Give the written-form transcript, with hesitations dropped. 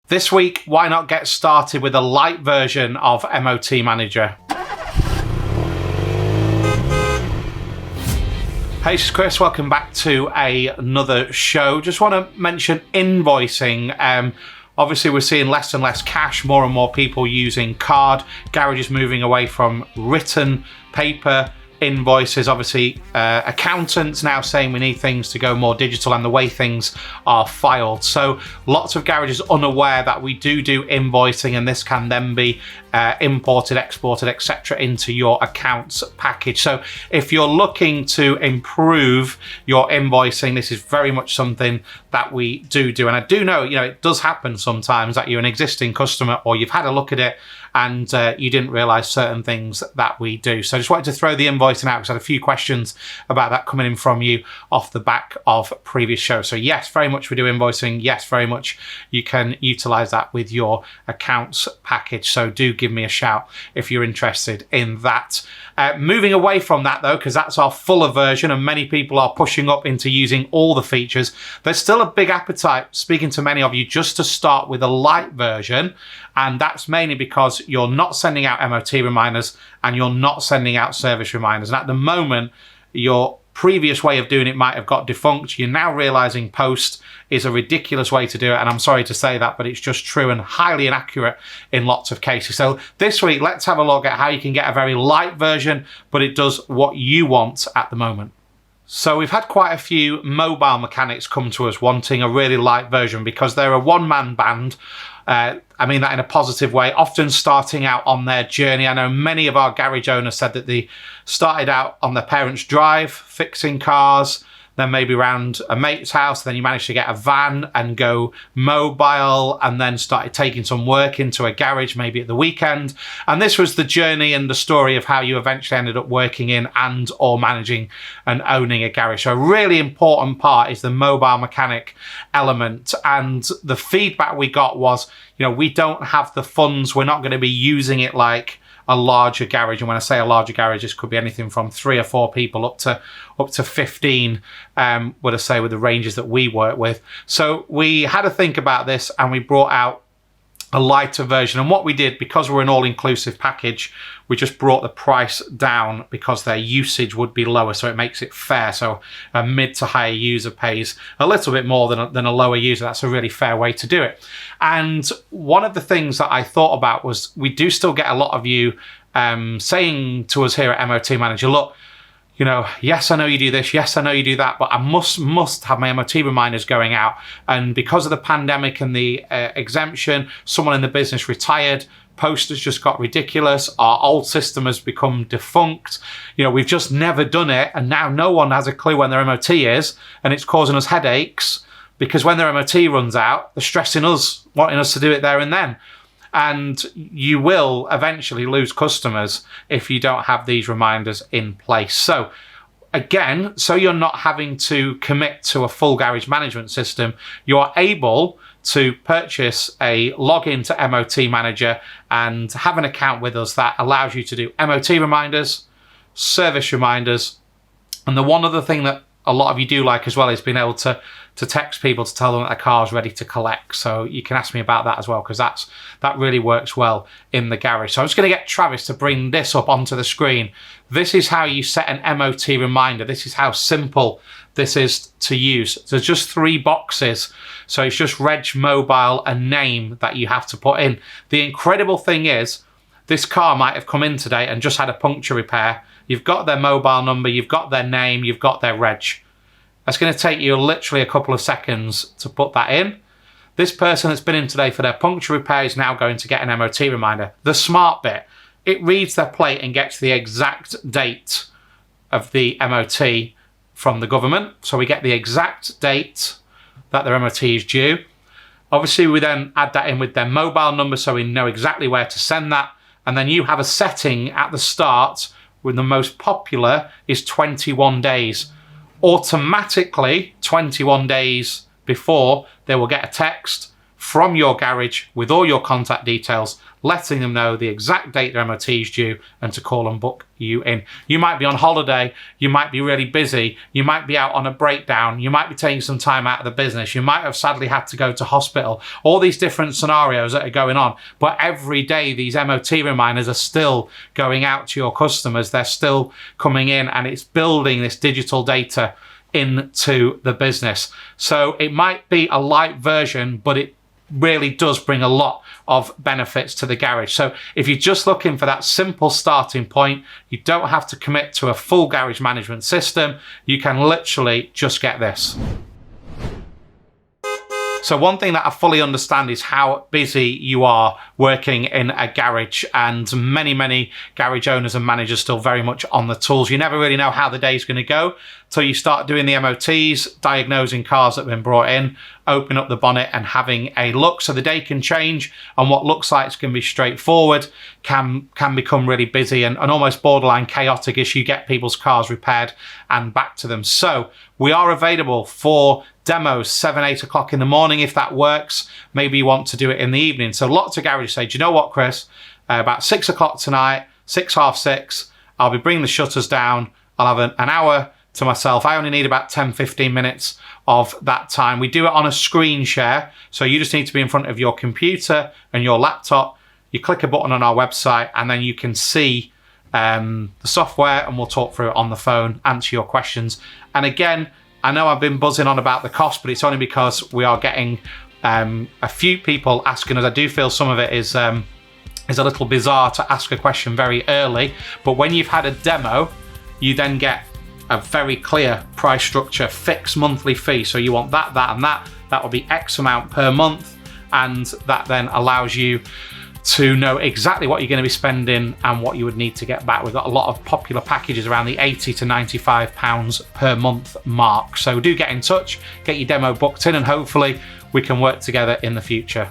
This week, why not get started with a light version of MOT Manager? Hey, it's Chris. Welcome back to another show. Just want to mention invoicing. Obviously, we're seeing less and less cash, more and more people using card, garages moving away from written paper invoices. Obviously, accountants now saying we need things to go more digital and the way things are filed. So lots of garages unaware that we do invoicing, and this can then be imported, exported, etc. into your accounts package. So if you're looking to improve your invoicing, this is very much something that we do. And I do know, it does happen sometimes that you're an existing customer or you've had a look at it and you didn't realize certain things that we do. So I just wanted to throw the invoicing out because I had a few questions about that coming in from you off the back of previous shows. So yes, very much we do invoicing. Yes, very much you can utilize that with your accounts package. So do give me a shout if you're interested in that. Moving away from that though, because that's our fuller version and many people are pushing up into using all the features, there's still a big appetite, speaking to many of you, just to start with a light version. And that's mainly because you're not sending out MOT reminders and you're not sending out service reminders. And at the moment, your previous way of doing it might have got defunct. You're now realizing post is a ridiculous way to do it. And I'm sorry to say that, but it's just true and highly inaccurate in lots of cases. So this week, let's have a look at how you can get a very light version, but it does what you want at the moment. So we've had quite a few mobile mechanics come to us wanting a really light version because they're a one-man band. I mean that in a positive way, often starting out on their journey. I know many of our garage owners said that they started out on their parents' drive, fixing cars, then maybe around a mate's house, then you managed to get a van and go mobile, and then started taking some work into a garage, maybe at the weekend. And this was the journey and the story of how you eventually ended up working in and or managing and owning a garage. So a really important part is the mobile mechanic element. And the feedback we got was, we don't have the funds. We're not going to be using it like a larger garage. And when I say a larger garage, this could be anything from 3 or 4 people up to 15, would I say, with the ranges that we work with. So we had to think about this and we brought out a lighter version. And what we did, because we're an all-inclusive package, we just brought the price down because their usage would be lower, so it makes it fair. So a mid to higher user pays a little bit more than a lower user. That's a really fair way to do it. And one of the things that I thought about was we do still get a lot of you saying to us here at MOT Manager, look, yes, I know you do this. Yes, I know you do that, but I must have my MOT reminders going out. And because of the pandemic and the exemption, someone in the business retired. Post has just got ridiculous. Our old system has become defunct. We've just never done it. And now no one has a clue when their MOT is. And it's causing us headaches because when their MOT runs out, they're stressing us, wanting us to do it there and then. And you will eventually lose customers if you don't have these reminders in place. So again, so you're not having to commit to a full garage management system, you're able to purchase a login to MOT Manager and have an account with us that allows you to do MOT reminders, service reminders. And the one other thing that a lot of you do like as well is being able to text people to tell them that their car is ready to collect. So you can ask me about that as well, because that really works well in the garage. So I'm just going to get Travis to bring this up onto the screen. This is how you set an MOT reminder. This is how simple this is to use. There's just 3 boxes. So it's just reg, mobile, and name that you have to put in. The incredible thing is, this car might have come in today and just had a puncture repair. You've got their mobile number, you've got their name, you've got their reg. That's going to take you literally a couple of seconds to put that in. This person that's been in today for their puncture repair is now going to get an MOT reminder. The smart bit, it reads their plate and gets the exact date of the MOT from the government. So we get the exact date that their MOT is due. Obviously, we then add that in with their mobile number so we know exactly where to send that. And then you have a setting at the start where the most popular is 21 days. Automatically, 21 days before, they will get a text from your garage with all your contact details, letting them know the exact date their MOT is due and to call and book you in. You might be on holiday, you might be really busy, you might be out on a breakdown, you might be taking some time out of the business, you might have sadly had to go to hospital, all these different scenarios that are going on. But every day these MOT reminders are still going out to your customers, they're still coming in, and it's building this digital data into the business. So it might be a light version, but it really does bring a lot of benefits to the garage. So if you're just looking for that simple starting point, you don't have to commit to a full garage management system. You can literally just get this. So one thing that I fully understand is how busy you are working in a garage, and many garage owners and managers still very much on the tools. You never really know how the day's going to go till you start doing the MOTs, diagnosing cars that have been brought in, open up the bonnet and having a look. So the day can change, and what looks like it's going to be straightforward can become really busy and almost borderline chaotic as you get people's cars repaired and back to them. So we are available for demos 7-8 o'clock in the morning if that works. Maybe you want to do it in the evening. So lots of garages say, do you know what, Chris, about 6 o'clock tonight, 6, half 6, I'll be bringing the shutters down, I'll have an hour to myself. I only need about 10-15 minutes of that time. We do it on a screen share, so you just need to be in front of your computer and your laptop. You click a button on our website and then you can see the software, and we'll talk through it on the phone, answer your questions. And again, I know I've been buzzing on about the cost, but it's only because we are getting a few people asking us. I do feel some of it is a little bizarre to ask a question very early, but when you've had a demo, you then get a very clear price structure, fixed monthly fee. So you want that, and that will be X amount per month, and that then allows you to know exactly what you're going to be spending and what you would need to get back. We've got a lot of popular packages around the £80 to £95 per month mark. So do get in touch, get your demo booked in, and hopefully we can work together in the future.